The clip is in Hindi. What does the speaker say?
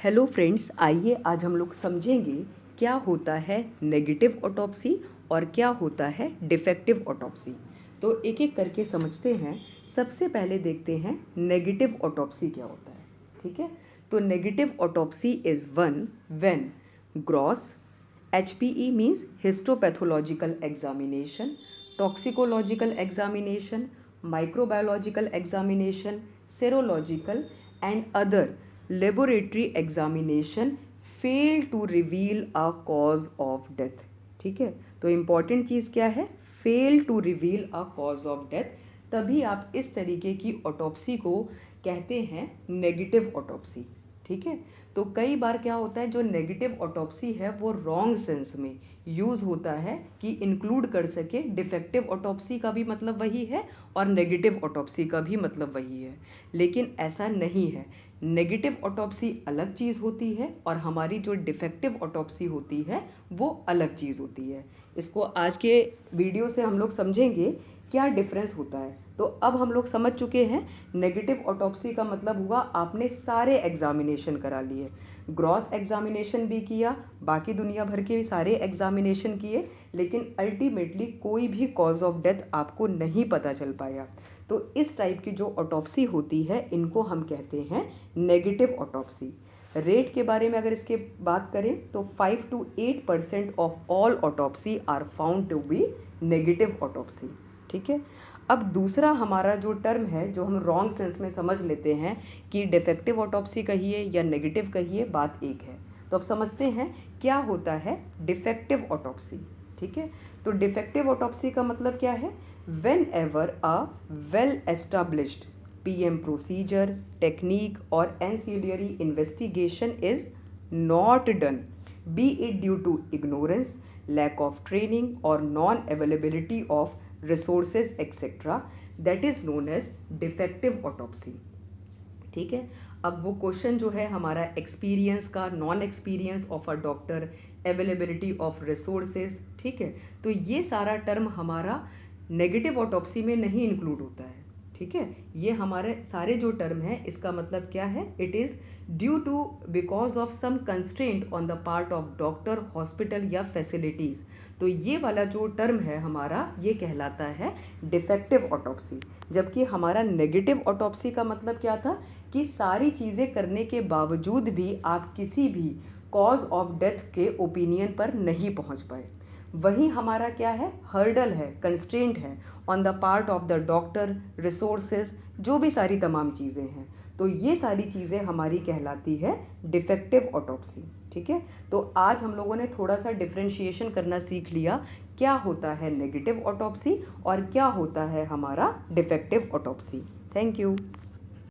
हेलो फ्रेंड्स, आइए आज हम लोग समझेंगे क्या होता है नेगेटिव ऑटोप्सी और क्या होता है डिफेक्टिव ऑटोप्सी। तो एक एक करके समझते हैं। सबसे पहले देखते हैं नेगेटिव ऑटोप्सी क्या होता है। ठीक है, तो negative autopsy is one when gross HPE means histopathological examination, toxicological examination, microbiological examination, serological and other laboratory examination fail to reveal a cause of death. ठीक है, तो इम्पॉर्टेंट चीज़ क्या है? Fail to reveal a cause of death. तभी आप इस तरीके की ऑटोप्सी को कहते हैं नेगेटिव ऑटोप्सी। ठीक है, तो कई बार क्या होता है, जो नेगेटिव ऑटोप्सी है वो रॉन्ग सेंस में यूज़ होता है कि इंक्लूड कर सके। डिफेक्टिव ऑटोप्सी का भी मतलब वही है और नेगेटिव ऑटोप्सी का भी मतलब वही है, लेकिन ऐसा नहीं है। नेगेटिव ऑटोप्सी अलग चीज़ होती है और हमारी जो डिफेक्टिव ऑटोप्सी होती है वो अलग चीज़ होती है। इसको आज के वीडियो से हम लोग समझेंगे क्या डिफरेंस होता है। तो अब हम लोग समझ चुके हैं नेगेटिव ऑटोप्सी का मतलब हुआ आपने सारे एग्जामिनेशन करा लिए, ग्रॉस एग्जामिनेशन भी किया, बाकी दुनिया भर के भी सारे एग्जामिनेशन किए, लेकिन अल्टीमेटली कोई भी कॉज ऑफ डेथ आपको नहीं पता चल पाया। तो इस टाइप की जो ऑटोप्सी होती है इनको हम कहते हैं नेगेटिव ऑटोप्सी। रेट के बारे में अगर इसके बात करें तो 5 to 8% of all autopsy are found to be negative autopsy. ठीक है, अब दूसरा हमारा जो टर्म है जो हम रॉन्ग सेंस में समझ लेते हैं कि डिफेक्टिव ऑटोप्सी कहिए या नेगेटिव कहिए, बात एक है। तो अब समझते हैं क्या होता है डिफेक्टिव ऑटोप्सी। ठीक है, तो डिफेक्टिव ऑटोप्सी का मतलब क्या है? When ever a well established PM procedure, technique or ancillary investigation is not done, be it due to ignorance, lack of training or non-availability of resources etc. that is known as defective autopsy। ठीक है, अब वो क्वेश्चन जो है हमारा एक्सपीरियंस का, non experience of a doctor, availability of resources. ठीक है, तो ये सारा टर्म हमारा नेगेटिव ऑटोप्सी में नहीं इंक्लूड होता है। ठीक है, ये हमारे सारे जो टर्म है इसका मतलब क्या है? It is due to because of some constraint on the part of doctor, hospital या फैसिलिटीज़। तो ये वाला जो टर्म है हमारा ये कहलाता है डिफेक्टिव ऑटोप्सी। जबकि हमारा नेगेटिव ऑटोप्सी का मतलब क्या था कि सारी चीज़ें करने के बावजूद भी आप किसी भी कॉज ऑफ डेथ के ओपिनियन पर नहीं पहुंच पाए। वही हमारा क्या है? हर्डल है, कंस्ट्रेंट है on the part of the doctor, resources, जो भी सारी तमाम चीज़ें हैं। तो ये सारी चीज़ें हमारी कहलाती है डिफेक्टिव ऑटोप्सी। ठीक है, तो आज हम लोगों ने थोड़ा सा डिफ्रेंशिएशन करना सीख लिया, क्या होता है नेगेटिव ऑटोप्सी और क्या होता है हमारा डिफेक्टिव ऑटोप्सी। Thank you.